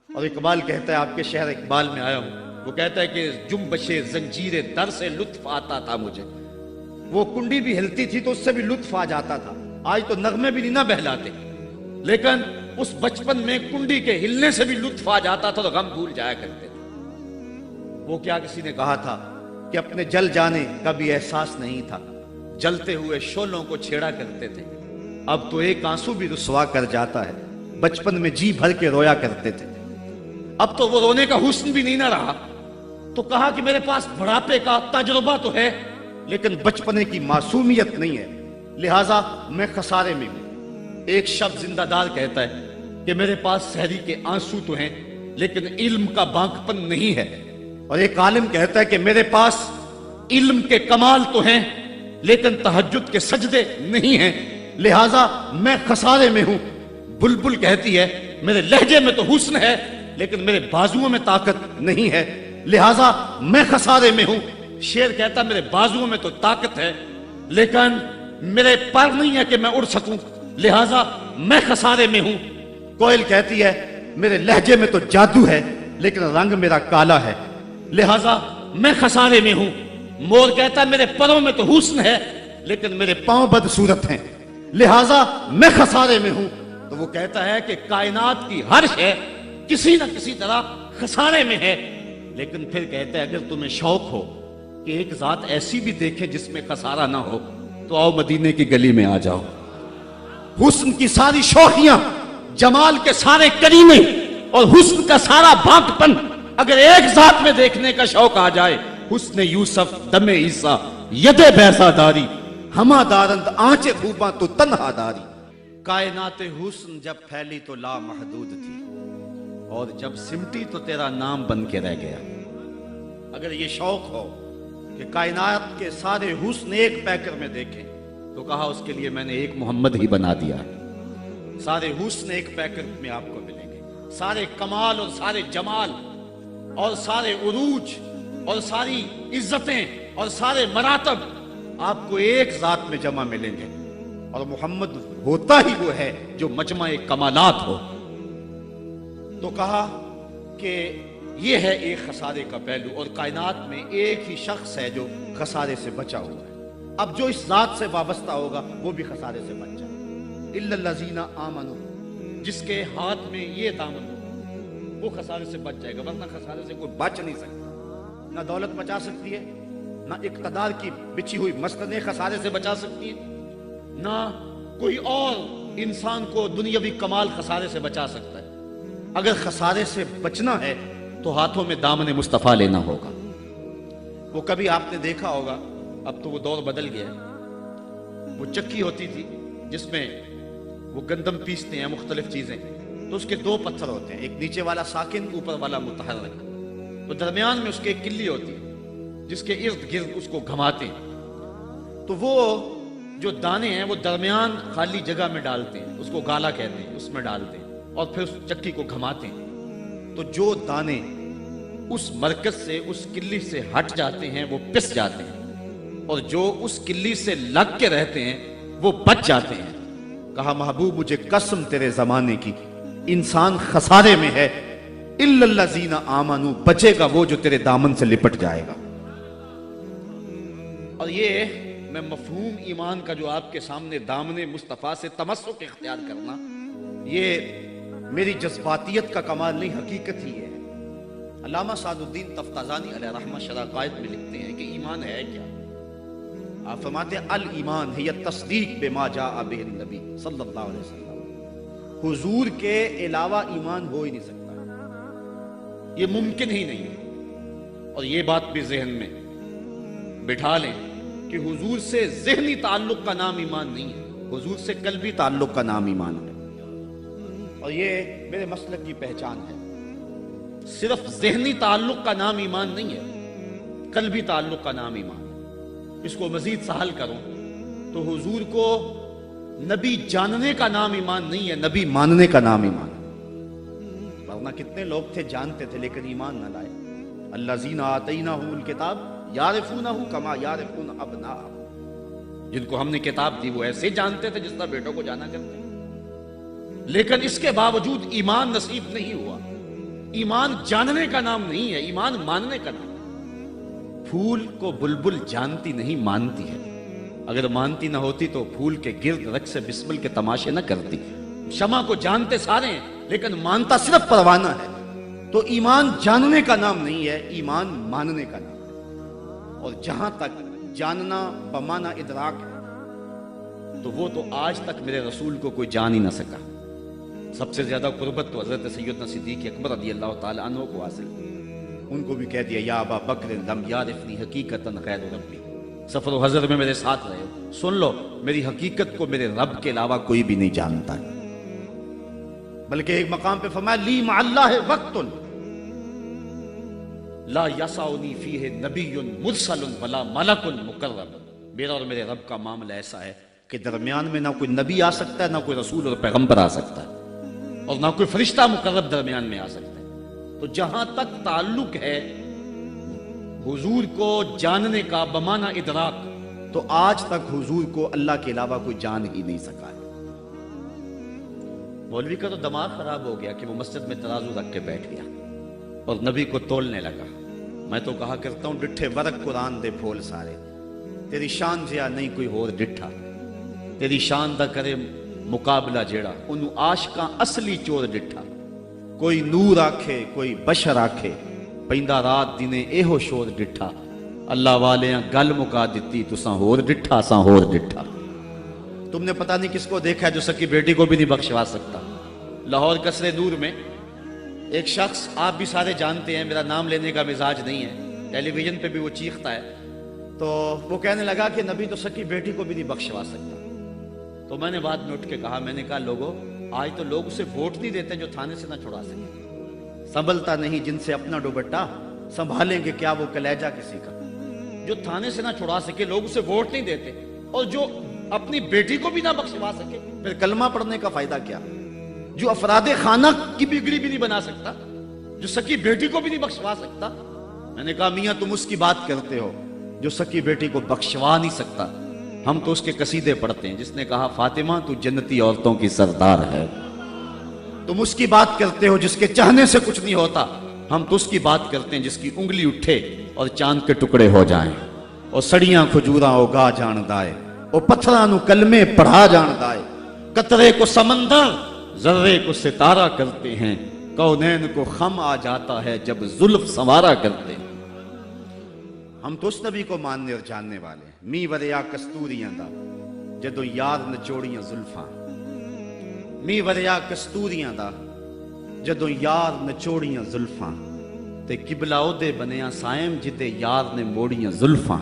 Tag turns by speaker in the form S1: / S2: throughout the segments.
S1: اور اقبال کہتا ہے، آپ کے شہر اقبال میں آیا ہوں، وہ کہتا ہے کہ جنبش زنجیر در سے لطف آتا تھا مجھے. وہ کنڈی بھی ہلتی تھی تو اس سے بھی لطف آ جاتا تھا. آج تو نغمے بھی نہیں نہ بہلاتے، لیکن اس بچپن میں کنڈی کے ہلنے سے بھی لطف آ جاتا تھا تو غم بھول جایا کرتے تھے. وہ کیا کسی نے کہا تھا کہ اپنے جل جانے کا بھی احساس نہیں تھا، جلتے ہوئے شعلوں کو چھیڑا کرتے تھے. اب تو ایک آنسو بھی رسوا کر جاتا ہے، بچپن میں جی بھر کے رویا کرتے تھے. اب تو وہ رونے کا حسن بھی نہیں نہ رہا. تو کہا کہ میرے پاس بڑھاپے کا تجربہ تو ہے لیکن بچپنے کی معصومیت نہیں ہے، لہٰذا میں خسارے میں ہوں. ایک شب زندہ دار کہتا ہے کہ میرے پاس سحری کے آنسو تو ہیں لیکن علم کا بانکپن نہیں ہے. اور ایک عالم کہتا ہے کہ میرے پاس علم کے کمال تو ہیں لیکن تہجد کے سجدے نہیں ہیں، لہٰذا میں خسارے میں ہوں. بلبل کہتی ہے میرے لہجے میں تو حسن ہے لیکن میرے بازوؤں میں طاقت نہیں ہے، لہٰذا میں خسارے میں ہوں. شیر کہتا میرے بازوؤں میں تو طاقت ہے لیکن میرے پر نہیں ہے کہ میں اڑ سکوں، لہٰذا میں خسارے میں ہوں. کوئل کہتی ہے میرے لہجے میں تو جادو ہے لیکن رنگ میرا کالا ہے، لہٰذا میں خسارے میں ہوں. مور کہتا ہے میرے پروں میں تو حسن ہے لیکن میرے پاؤں بدصورت ہیں، لہٰذا میں خسارے میں ہوں. تو وہ کہتا ہے کہ کائنات کی ہر شے کسی نہ کسی طرح خسارے میں ہے، لیکن پھر کہتا ہے اگر تمہیں شوق ہو کہ ایک ذات ایسی بھی دیکھے جس میں خسارہ نہ ہو تو آؤ مدینے کی گلی میں آ جاؤ. حسن کی ساری شوخیاں، جمال کے سارے کریمے اور حسن کا سارا بانکپن اگر ایک ذات میں دیکھنے کا شوق آ جائے، حسن یوسف دم عیسیٰ ید بیضا داری، ہما دارند آنچے خوباں تو تنہا داری. کائنات حسن جب پھیلی تو لا محدود تھی اور جب سمٹی تو تیرا نام بن کے رہ گیا. اگر یہ شوق ہو کہ کائنات کے سارے حسن ایک پیکر میں دیکھیں تو کہا اس کے لیے میں نے ایک محمد ہی بنا دیا ہے. سارے حسن ایک پیکر میں آپ کو ملیں گے، سارے کمال اور سارے جمال اور سارے عروج اور ساری عزتیں اور سارے مراتب آپ کو ایک ذات میں جمع ملیں گے. اور محمد ہوتا ہی وہ ہے جو مجمع کمالات ہو. تو کہا کہ یہ ہے ایک خسارے کا پہلو اور کائنات میں ایک ہی شخص ہے جو خسارے سے بچا ہوا ہے. اب جو اس ذات سے وابستہ ہوگا وہ بھی خسارے سے بچ جائے. الا الذین آمنوا، جس کے ہاتھ میں یہ دامن ہو وہ خسارے سے بچ جائے گا، ورنہ خسارے سے کوئی بچ نہیں سکتا. نہ دولت بچا سکتی ہے، نہ اقتدار کی بچھی ہوئی مسندیں خسارے سے بچا سکتی ہے، نہ کوئی اور انسان کو دنیاوی کمال خسارے سے بچا سکتا ہے. اگر خسارے سے بچنا ہے تو ہاتھوں میں دامن مصطفیٰ لینا ہوگا. وہ کبھی آپ نے دیکھا ہوگا، اب تو وہ دور بدل گیا ہے، وہ چکی ہوتی تھی جس میں وہ گندم پیستے ہیں مختلف چیزیں، تو اس کے دو پتھر ہوتے ہیں، ایک نیچے والا ساکن، اوپر والا متحرک. تو درمیان میں اس کے ایک کلی ہوتی ہے جس کے ارد گرد اس کو گھماتے ہیں. تو وہ جو دانے ہیں وہ درمیان خالی جگہ میں ڈالتے ہیں، اس کو گالا کہتے ہیں، اس میں ڈالتے ہیں اور پھر اس چکی کو گھماتے ہیں. تو جو دانے اس مرکز سے، اس کلی سے ہٹ جاتے ہیں وہ پس جاتے ہیں، اور جو اس کلی سے لگ کے رہتے ہیں وہ بچ جاتے ہیں. کہا محبوب مجھے قسم تیرے زمانے کی، انسان خسارے میں ہے. الا الذین آمنوا، بچے گا وہ جو تیرے دامن سے لپٹ جائے گا. اور یہ میں مفہوم ایمان کا جو آپ کے سامنے دامن مصطفیٰ سے تمسک اختیار کرنا، یہ میری جذباتیت کا کمال نہیں، حقیقت ہی ہے. علامہ سعد الدین تفتازانی علیہ رحمہ شرح قائد میں لکھتے ہیں کہ ایمان ہے کیا؟ آپ فرماتے ہیں الایمان ہے تصدیق بما جاء بہ النبی صلی اللہ علیہ وسلم. حضور کے علاوہ ایمان ہو ہی نہیں سکتا، یہ ممکن ہی نہیں ہے. اور یہ بات بھی ذہن میں بٹھا لیں کہ حضور سے ذہنی تعلق کا نام ایمان نہیں ہے، حضور سے قلبی تعلق کا نام ایمان ہے. اور یہ میرے مسلک کی پہچان ہے. صرف ذہنی تعلق کا نام ایمان نہیں ہے، قلبی تعلق کا نام ایمان ہے. اس کو مزید سہل کروں تو حضور کو نبی جاننے کا نام ایمان نہیں ہے، نبی ماننے کا نام ایمان ہے. ورنہ کتنے لوگ تھے جانتے تھے لیکن ایمان نہ لائے. الذین آتیناہم الکتاب یعرفونہ کما یعرفون ابناءہم، جن کو ہم نے کتاب دی وہ ایسے جانتے تھے جس طرح بیٹوں کو جانا کرتے، لیکن اس کے باوجود ایمان نصیب نہیں ہوا. ایمان جاننے کا نام نہیں ہے، ایمان ماننے کا نام ہے۔ پھول کو بلبل جانتی نہیں، مانتی ہے۔ اگر مانتی نہ ہوتی تو پھول کے گرد رقص بسمل کے تماشے نہ کرتی۔ شمع کو جانتے سارے ہیں لیکن مانتا صرف پروانہ ہے۔ تو ایمان جاننے کا نام نہیں ہے، ایمان ماننے کا نام ہے۔ اور جہاں تک جاننا بمانا ادراک ہے تو وہ تو آج تک میرے رسول کو کوئی جان ہی نہ سکا۔ سب سے زیادہ قربت تو حضرت سیدنا صدیق اکبر رضی اللہ تعالی عنہ کو حاصل، ان کو بھی کہہ دیا یا ابا بکر لم یعرفنی حقیقتا غیر ربی، سفر و حضر میں میرے ساتھ رہے ہو، سن لو میری حقیقت کو میرے رب کے علاوہ کوئی بھی نہیں جانتا ہے۔ بلکہ ایک مقام پہ فرمایا لی مع اللہ وقت لا یسعنی فیہ نبی مرسل ولا ملک مقرب، میرا اور میرے رب کا معاملہ ایسا ہے کہ درمیان میں نہ کوئی نبی آ سکتا ہے، نہ کوئی رسول اور پیغمبر آ سکتا ہے، اور نہ کوئی فرشتہ مقرب درمیان میں آ سکتا ہے۔ تو جہاں تک تعلق ہے حضور کو جاننے کا بمانا ادراک، تو آج تک حضور کو اللہ کے علاوہ کوئی جان ہی نہیں سکا ہے۔ مولوی کا تو دماغ خراب ہو گیا کہ وہ مسجد میں ترازو رکھ کے بیٹھ گیا اور نبی کو تولنے لگا۔ میں تو کہا کرتا ہوں ڈٹھے ورق قرآن دے پھول سارے، تیری شان جیا نہیں کوئی ہور ڈٹھا، تیری شان دا کرے مقابلہ جیڑا انہوں عاشقاں اصلی چور ڈٹھا۔ کوئی نور آکھے کوئی بشر آکھے، پیندہ رات دینے ایہو شور ڈٹھا، اللہ والیاں گل مکا دیتی تساں ہور ڈٹھا ساں ہور ڈٹھا۔ تم نے پتہ نہیں کس کو دیکھا ہے جو سکی بیٹی کو بھی نہیں بخشوا سکتا۔ لاہور قصر نور میں ایک شخص، آپ بھی سارے جانتے ہیں، میرا نام لینے کا مزاج نہیں ہے، ٹیلی ویژن پہ بھی وہ چیختا ہے، تو وہ کہنے لگا کہ نبی تو سکی بیٹی کو بھی نہیں بخشوا سکتا۔ تو میں نے بعد میں اٹھ کے کہا، میں نے کہا لوگوں آج تو لوگ اسے ووٹ نہیں دیتے جو تھانے سے نہ چھڑا سکے، سنبھلتا نہیں جن سے اپنا دوپٹہ، سنبھالیں گے کیا وہ کلیجہ کسی کا۔ جو تھانے سے نہ چھڑا سکے لوگ اسے ووٹ نہیں دیتے، اور جو اپنی بیٹی کو بھی نہ بخشوا سکے پھر کلمہ پڑھنے کا فائدہ کیا؟ جو افراد خانہ کی بگڑی بھی نہیں بنا سکتا، جو سکی بیٹی کو بھی نہیں بخشوا سکتا۔ میں نے کہا میاں تم اس کی بات کرتے ہو جو سکی بیٹی کو بخشوا نہیں سکتا، ہم تو اس کے قصیدے پڑھتے ہیں جس نے کہا فاطمہ تو جنتی عورتوں کی سردار ہے۔ تم اس کی بات کرتے ہو جس کے چاہنے سے کچھ نہیں ہوتا، ہم تو اس کی بات کرتے ہیں جس کی انگلی اٹھے اور چاند کے ٹکڑے ہو جائیں، اور سڑیاں کھجوراں اگا جان دائے، اور پتھراں نو کلمے پڑھا جان دائے، قطرے کو سمندر ذرے کو ستارہ کرتے ہیں، کونین کو خم آ جاتا ہے جب زلف سنوارا کرتے ہیں۔ ہم تو اس نبی کو ماننے اور جاننے والے ہیں۔ می وریا کستوریاں دا جدو یار نچوڑیاں زلفاں، می وریا کستوریاں دا جدو یار نچوڑیاں زلفاں، تے قبلہ او دے بنیا سائم جتے یار نے موڑیاں زلفاں۔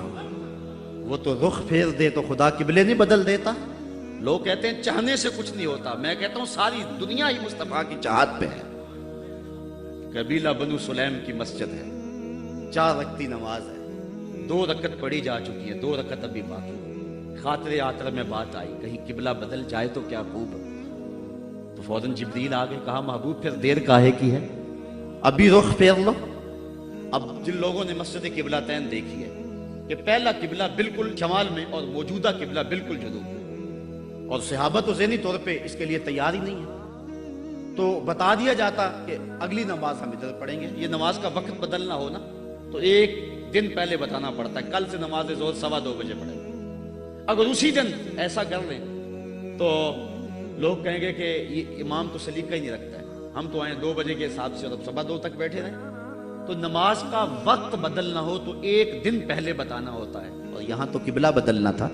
S1: وہ تو رخ پھیر دے تو خدا قبلے نہیں بدل دیتا۔ لوگ کہتے ہیں چاہنے سے کچھ نہیں ہوتا، میں کہتا ہوں ساری دنیا ہی مصطفیٰ کی چاہت پہ ہے۔ قبیلہ بنو سلیم کی مسجد ہے، 4 رکعتی نماز ہے، 2 رکعت پڑھی جا چکی ہے، 2 رکعت ابھی باقی۔ خاطر آطر میں بات آئی کہیں قبلہ بدل جائے تو کیا خوب، تو فوراً جبریل آگے کہا محبوب پھر دیر کاہے کی ہے، ابھی رخ پھیر لو۔ اب جن لوگوں نے مسجد قبلہ تین دیکھی ہے کہ پہلا قبلہ بالکل شمال میں اور موجودہ قبلہ بالکل جنوب میں، اور صحابہ تو ذہنی طور پہ اس کے لیے تیار ہی نہیں ہے، تو بتا دیا جاتا کہ اگلی نماز ہم ادھر پڑھیں گے۔ یہ نماز کا وقت بدلنا ہو نا تو 1 دن پہلے بتانا پڑتا ہے، کل سے نماز ظہر 2:15 بجے پڑھیں گے۔ اگر اسی دن ایسا کر لیں تو لوگ کہیں گے کہ یہ امام تو سلیقہ ہی نہیں رکھتا ہے، ہم تو آئیں 2 بجے کے حساب سے اور 2:15 تک بیٹھے رہیں۔ تو نماز کا وقت بدلنا ہو تو 1 دن پہلے بتانا ہوتا ہے، اور یہاں تو قبلہ بدلنا تھا،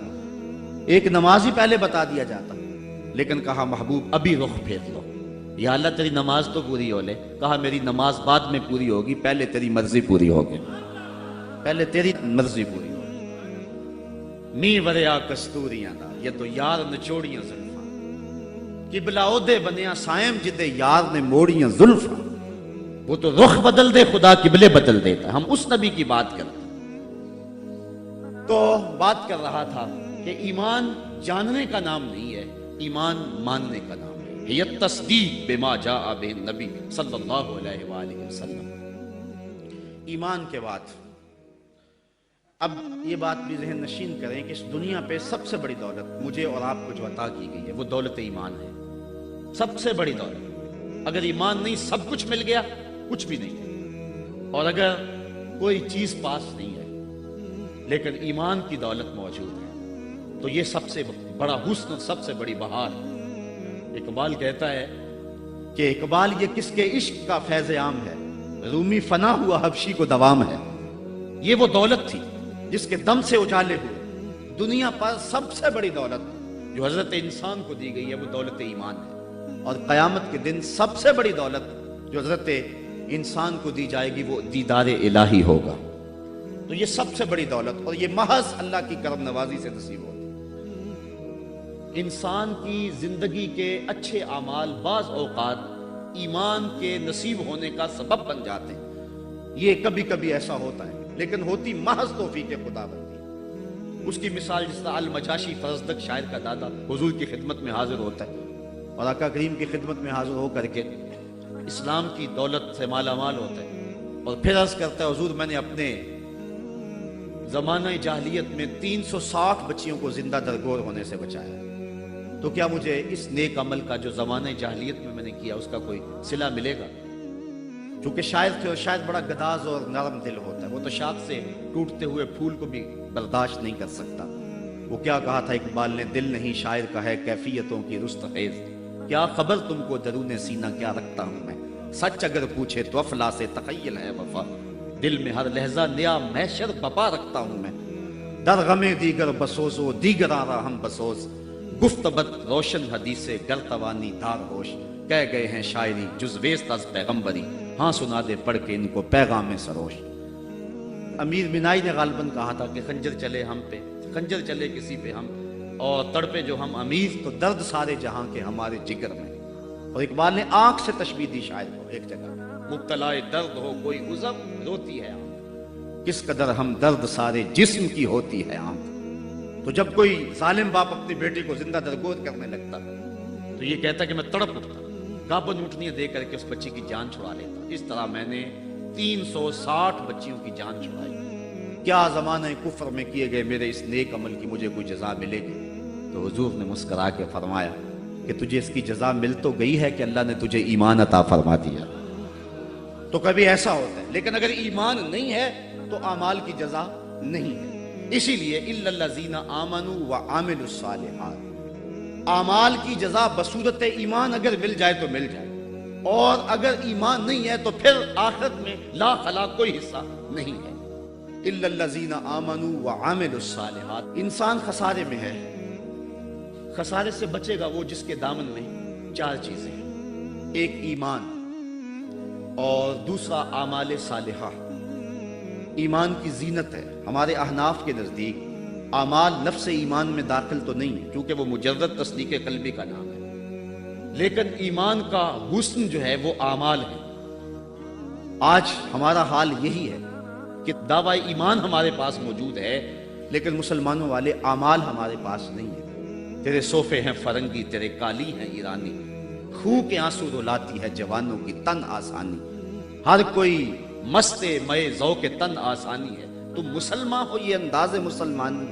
S1: ایک نماز ہی پہلے بتا دیا جاتا، لیکن کہا محبوب ابھی رخ پھیر لو۔ یا اللہ تیری نماز تو پوری ہو لے، کہا میری نماز بعد میں پوری ہوگی، پہلے تیری مرضی پوری ہوگی، پہلے تیری مرضی پوری ہوگی۔ می وریا کستوریاں دا یہ تو یار نچوڑیاں زلفاں، قبلہ او دے بنیا سائم جدے یار نے موڑیاں زلفاں۔ وہ تو رخ بدل دے خدا قبلے بدل دیتا، ہم اس نبی کی بات کرتے۔ تو بات کر رہا تھا کہ ایمان جاننے کا نام نہیں ہے، ایمان ماننے کا نام ہے۔ یہ تصدیق بما جاء بہ النبی صلی اللہ علیہ وآلہ وسلم۔ ایمان کے بعد اب یہ بات بھی ذہن نشین کریں کہ اس دنیا پہ سب سے بڑی دولت مجھے اور آپ کو جو عطا کی گئی ہے وہ دولت ایمان ہے، سب سے بڑی دولت۔ اگر ایمان نہیں سب کچھ مل گیا کچھ بھی نہیں ہے۔ اور اگر کوئی چیز پاس نہیں ہے لیکن ایمان کی دولت موجود ہے تو یہ سب سے بڑا حسن، سب سے بڑی بہار۔ اقبال کہتا ہے کہ اقبال یہ کس کے عشق کا فیض عام ہے، رومی فنا ہوا حبشی کو دوام ہے۔ یہ وہ دولت تھی جس کے دم سے اجالے ہوئے دنیا پر سب سے بڑی دولت جو حضرت انسان کو دی گئی ہے وہ دولت ایمان ہے، اور قیامت کے دن سب سے بڑی دولت جو حضرت انسان کو دی جائے گی وہ دیدار الہی ہوگا۔ تو یہ سب سے بڑی دولت، اور یہ محض اللہ کی کرم نوازی سے نصیب ہوتی ہے۔ انسان کی زندگی کے اچھے اعمال بعض اوقات ایمان کے نصیب ہونے کا سبب بن جاتے ہیں۔ یہ کبھی کبھی ایسا ہوتا ہے لیکن ہوتی محض توفیق خدا بندی۔ اس کی مثال جس طرح المجاشی فرزدق شاعر کا دادا حضور کی خدمت میں حاضر ہوتا ہے اور آقا کریم کی خدمت میں حاضر ہو کر کے اسلام کی دولت سے مالا مال ہوتا ہے اور پھر عرض کرتا ہے حضور میں نے اپنے زمانہ جاہلیت میں 360 بچیوں کو زندہ درگور ہونے سے بچایا، تو کیا مجھے اس نیک عمل کا جو زمانہ جاہلیت میں نے کیا اس کا کوئی صلہ ملے گا؟ چونکہ شاعر تھے اور شاید بڑا گداز اور نرم دل ہوتا ہے، وہ تو شاخ سے ٹوٹتے ہوئے پھول کو بھی برداشت نہیں کر سکتا۔ وہ کیا کہا تھا اقبال نے، دل نہیں شاعر کا ہے کیفیتوں کی رست خیز، کیا خبر تم کو درون سینہ کیا رکھتا ہوں میں، سچ اگر پوچھے تو افلا سے تخیل ہے وفا، دل میں ہر لہجہ نیا محشر بپا رکھتا ہوں میں، در غم دیگر بسوزو دیگر آرا ہم بسوز، گفت بد روشن حدیث گر توانی دار ہوش، کہہ گئے ہیں شاعری جزویست از پیغمبری، ہاں سنا دے پڑھ کے ان کو پیغام سروش۔ امیر منائی نے غالباً کہا تھا کہ خنجر چلے ہم پہ، خنجر چلے کسی پہ ہم، اور تڑپے جو ہم امیر تو درد سارے جہاں کے ہمارے جگر میں۔ اور اقبال نے آنکھ سے تشبیہ دی شاعر کو ایک جگہ، مبتلا درد ہو کوئی عذر روتی ہے آنکھ، کس قدر ہم درد سارے جسم کی ہوتی ہے آنکھ۔ تو جب کوئی ظالم باپ اپنی بیٹی کو زندہ درگور کرنے لگتا تو یہ کہتا کہ میں تڑپ اٹھتا، گابن اونٹنیاں دے کر کے اس بچی کی جان چھڑا لیتا۔ اس طرح میں نے 360 بچیوں کی جان چھڑائی، کیا زمانہ کفر میں کیے گئے میرے اس نیک عمل کی مجھے کوئی جزا ملے گی؟ تو حضور نے مسکرا کے فرمایا کہ تجھے اس کی جزا مل تو گئی ہے کہ اللہ نے تجھے ایمان عطا فرما دیا۔ تو کبھی ایسا ہوتا ہے، لیکن اگر ایمان نہیں ہے تو اعمال کی جزا نہیں ہے۔ اسی لیے الا الذین آمنوا وعملوا الصالحات، اعمال کی جزا بصورت ایمان اگر مل جائے تو مل جائے، اور اگر ایمان نہیں ہے تو پھر آخرت میں لا خلا کوئی حصہ نہیں ہے۔ الا الذین آمنوا وعملوا الصالحات، انسان خسارے میں ہے۔ خسارے سے بچے گا وہ جس کے دامن میں 4 چیزیں ہیں، ایک ایمان، اور دوسرا اعمال صالحہ۔ ایمان کی زینت ہے، ہمارے احناف کے نزدیک اعمال نفس ایمان میں داخل تو نہیں ہے کیونکہ وہ مجرد تصدیق قلبی کا نام ہے، لیکن ایمان کا حسن جو ہے وہ اعمال ہے۔ آج ہمارا حال یہی ہے کہ دعوی ایمان ہمارے پاس موجود ہے لیکن مسلمانوں والے اعمال ہمارے پاس نہیں ہے۔ تیرے صوفے ہیں فرنگی، تیرے کالی ہیں ایرانی، خوں کے آنسو رلاتی ہے جوانوں کی تن آسانی، ہر کوئی مست مئے ذوق تن آسانی ہے، تم مسلمان ہو یہ انداز مسلمانی،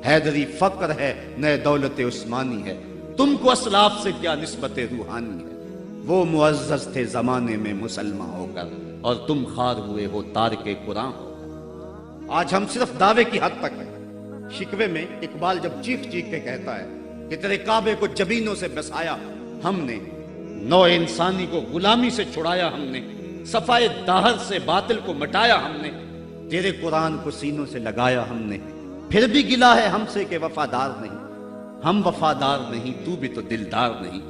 S1: حیدری فقر ہے نئے دولت عثمانی ہے، تم کو اسلاف سے کیا نسبت روحانی ہے، وہ معزز تھے زمانے میں مسلمان ہو کر اور تم خار ہوئے ہو تارک قرآن ہو کر۔ آج ہم صرف دعوے کی حد تک ہیں۔ شکوے میں اقبال جب چیخ چیخ کے کہتا ہے کہ تیرے کعبے کو جبینوں سے بسایا ہم نے، نو انسانی کو غلامی سے چھڑایا ہم نے، صفائے داہر سے باطل کو مٹایا ہم نے، تیرے قرآن کو سینوں سے لگایا ہم نے، پھر بھی گلا ہے ہم سے کہ وفادار نہیں، ہم وفادار نہیں تو بھی تو دلدار نہیں۔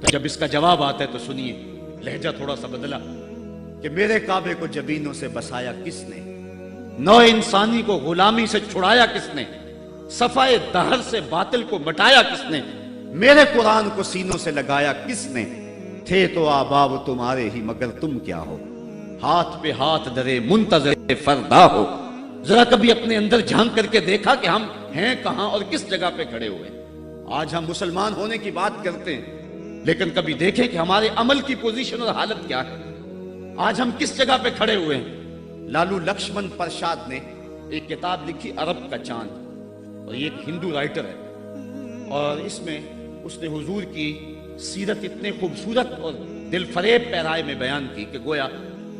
S1: تو جب اس کا جواب آتا ہے تو سنیے، لہجہ تھوڑا سا بدلا، کہ میرے کعبے کو جبینوں سے بسایا کس نے، نو انسانی کو غلامی سے چھڑایا کس نے، صفائے دہر سے باطل کو مٹایا کس نے، میرے قرآن کو سینوں سے لگایا کس نے، تھے تو آباب تمہارے ہی مگر تم کیا ہو، ہاتھ پہ ہاتھ درے منتظر فردا ہو۔ ذرا کبھی اپنے اندر جھانک کر کے دیکھا کہ ہم ہیں کہاں اور کس جگہ پہ کھڑے ہوئے۔ آج ہم مسلمان ہونے کی بات کرتے ہیں لیکن کبھی دیکھیں کہ ہمارے عمل کی پوزیشن اور حالت کیا ہے، آج ہم کس جگہ پہ کھڑے ہوئے ہیں۔ لالو لکشمن پرشاد نے ایک کتاب لکھی عرب کا چاند، اور یہ ایک ہندو رائٹر ہے، اور اس میں اس نے حضور کی سیرت اتنے خوبصورت اور دل فریب پیرائے میں بیان کی کہ گویا